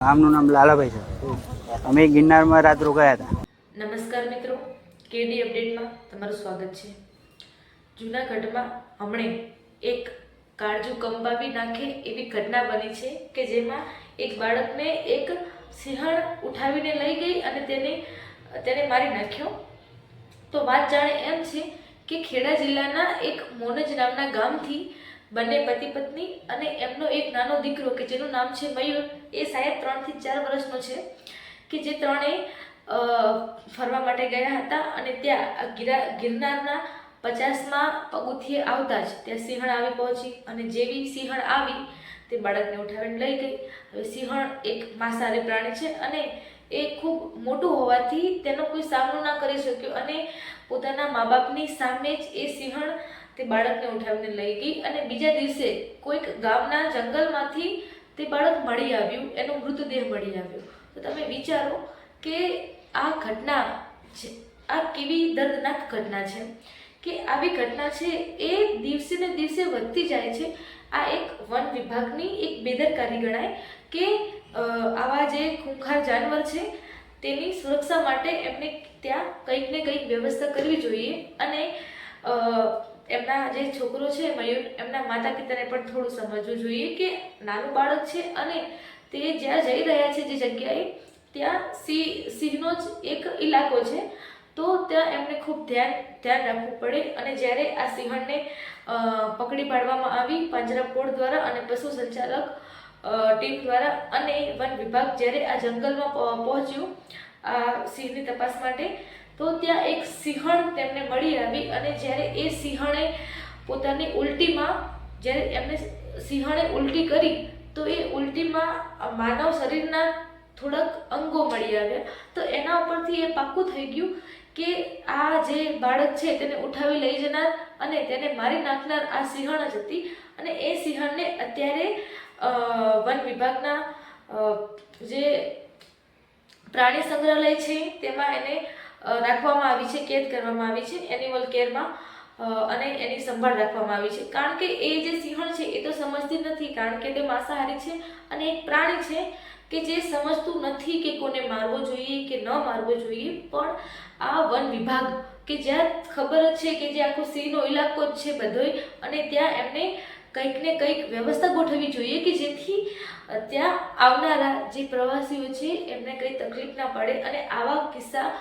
ગામનું નામ લાલાભાઈ છે. અમે ગિરનારમાં રાત રોકાયા હતા. નમસ્કાર મિત્રો, કેડી અપડેટમાં તમારું સ્વાગત છે. જૂનાગઢમાં હમણે એક કાળજુ કંપાવી નાખે એવી ઘટના બની છે કે જેમાં એક બાળકને એક સિંહણ ઉઠાવીને લઈ ગઈ અને તેને મારી નાખ્યો. તો વાત જાણે એમ છે કે ખેડા જિલ્લાના એક મોનજ નામના ગામથી બંને પતિ પત્ની અને એમનો એક નાનો દીકરો કે જેનું નામ છે મયુર, એ શાયદ 3 થી 4 વર્ષનો છે, કે જે ત્રણેય ફરવા માટે ગયા હતા અને ત્યાં ગિરનારના 50માં પગથિયે આવતા જ ત્યાં સિંહણ આવી પહોંચી અને જેવી સિંહણ આવી તે બાળકને ઉઠાવીને લઈ ગઈ. હવે સિંહણ એક માંસાહારી પ્રાણી છે અને એ ખૂબ મોટું હોવાથી તેનો કોઈ સામનો ના કરી શક્યો અને પોતાના મા બાપની સામે જ એ સિંહણ તે બાળકને ઉઠાવીને લઈ ગઈ અને બીજા દિવસે કોઈક ગામના જંગલમાંથી તે બાળક મળી આવ્યું, એનો મૃતદેહ મળી આવ્યો. તો તમે વિચારો કે આ ઘટના છે, આ કેવી દર્દનાક ઘટના છે કે આવી ઘટના છે એ દિવસે ને દિવસે વધતી જાય છે. આ એક વન વિભાગની એક બેદરકારી ગણાય કે આવા જે ખૂંખાર જાનવર છે તેની સુરક્ષા માટે એમને ત્યાં કંઈક ને કંઈક વ્યવસ્થા કરવી જોઈએ અને એમના જે છોકરો છે મયુર, એમના માતા પિતાને પણ થોડું સમજવું જોઈએ કે નાનું બાળક છે અને તે જ્યાં જઈ રહ્યા છે જે જગ્યાએ ત્યાં સિંહનો જ એક ઇલાકો છે, તો ત્યાં એમને ખૂબ ધ્યાન રાખવું પડે. અને જ્યારે આ સિંહણને પકડી પાડવામાં આવી પાંજરાપોળ દ્વારા અને પશુ સંચાલક ટીમ દ્વારા અને વન વિભાગ જ્યારે આ જંગલમાં પહોંચ્યું આ સિંહની તપાસ માટે, તો ત્યાં એક સિંહણ તેમને મળી આવી અને જ્યારે એ સિંહણે પોતાની ઉલટીમાં જ્યારે એમને સિંહણે ઉલટી કરી તો એ ઉલટીમાં માનવ શરીરના થોડાક અંગો મળી આવ્યા. તો એના ઉપરથી એ પાક્કું થઈ ગયું કે આ જે બાળક છે તેને ઉઠાવી લઈ જનાર અને તેને મારી નાખનાર આ સિંહણ જ હતી. અને એ સિંહણને અત્યારે વન વિભાગના જે પ્રાણી સંગ્રહાલય છે તેમાં એને રાખવામાં આવી છે, કેદ કરવામાં આવી છે એનિમલ કેરમાં અને એની સંભાળ રાખવામાં આવી છે. કારણ કે એ જે સિંહણ છે એ તો સમજતી નથી, કારણ કે તે માંસાહારી છે અને એક પ્રાણી છે કે જે સમજતું નથી કે કોને મારવો જોઈએ કે ન મારવો જોઈએ. પણ આ વન વિભાગ કે જ્યાં ખબર જ છે કે જે આખો સિંહનો ઇલાકો જ છે બધોય, અને ત્યાં એમને કંઈક ને કંઈક વ્યવસ્થા ગોઠવવી જોઈએ કે જેથી ત્યાં આવનારા જે પ્રવાસીઓ છે એમને કંઈ તકલીફ ના પડે અને આવા કિસ્સા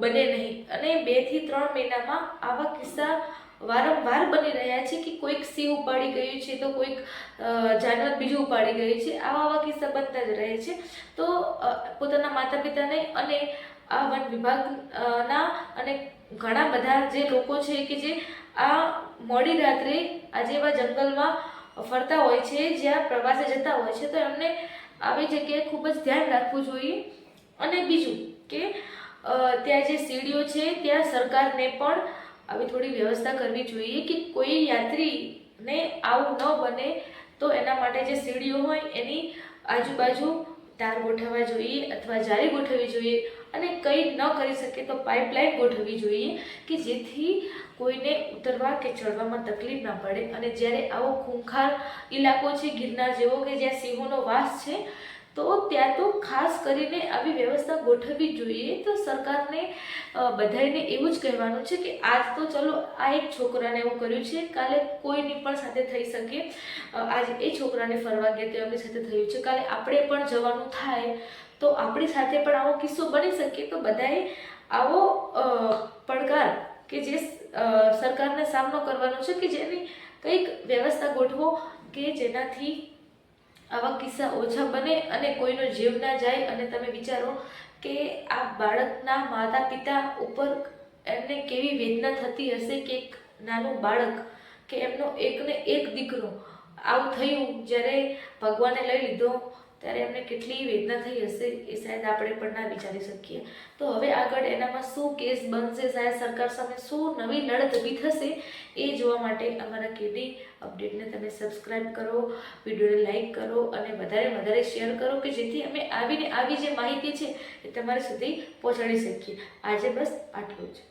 બને નહીં. અને 2 થી 3 મહિનામાં આવા કિસ્સા વારંવાર બની રહ્યા છે કે કોઈક સિંહ ઉપાડી ગયું છે તો કોઈક જાનવર બીજું ઉપાડી ગયું છે. આવા કિસ્સા બનતા જ રહે છે. તો પોતાના માતા પિતાને અને આ વન વિભાગના અને ઘણા બધા જે લોકો છે કે જે આ મોડી રાત્રે આજે એવા જંગલમાં ફરતા હોય છે, જ્યાં પ્રવાસે જતા હોય છે, તો એમને આવી જગ્યાએ ખૂબ જ ધ્યાન રાખવું જોઈએ. અને બીજું કે ત્યાં જે સીડીઓ છે ત્યાં સરકારને પણ આવી થોડી વ્યવસ્થા કરવી જોઈએ કે કોઈ યાત્રીને આવું ન બને. તો એના માટે જે સીડીઓ હોય એની આજુબાજુ તાર ગોઠવવા જોઈએ અથવા જાળી ગોઠવવી જોઈએ અને કંઈ ન કરી શકે તો પાઇપલાઇન ગોઠવવી જોઈએ કે જેથી કોઈને ઉતરવા કે ચડવામાં તકલીફ ના પડે. અને જ્યારે આવો ખૂંખાર ઇલાકો છે ગિરનાર જેવો કે જ્યાં સિંહોનો વાસ છે, તો ત્યાં તો ખાસ કરીને આવી વ્યવસ્થા ગોઠવવી જોઈએ. તો સરકારને બધાને એવું જ કહેવાનું છે કે આજ તો ચલો આ એક છોકરાને એવું કર્યું છે, કાલે કોઈની પણ સાથે થઈ શકે. આજે એ છોકરાને ફરવા ગયા તો એમની સાથે થયું છે, કાલે આપણે પણ જવાનું થાય તો આપણી સાથે પણ આવો કિસ્સો બની શકે. તો બધાએ આવો પડકાર કે જે સરકારને સામનો કરવાનો છે કે જેની કંઈક વ્યવસ્થા ગોઠવો કે જેનાથી આવા કિસ્સા ઓછા બને અને કોઈનો જીવ ના જાય. અને તમે વિચારો કે આ બાળકના માતા પિતા ઉપર એમને કેવી વેદના થતી હશે કે એક નાનું બાળક કે એમનો એકને એક દીકરો આવું થયું, જ્યારે ભગવાને લઈ લીધો ત્યારે એમને કેટલી વેદના થઈ હશે એ શાયદ આપણે પણ ના વિચારી શકીએ. તો હવે આગળ એનામાં શું કેસ બનશે, શાયદ સરકાર સામે શું નવી લડત ઊભી થશે, એ જોવા માટે અમારા કેડી અપડેટને તમે સબસ્ક્રાઈબ કરો, વિડીયોને લાઈક કરો અને વધારે શેર કરો કે જેથી અમે આવી જે માહિતી છે એ તમારી સુધી પહોંચાડી શકીએ. આજે બસ આટલું જ.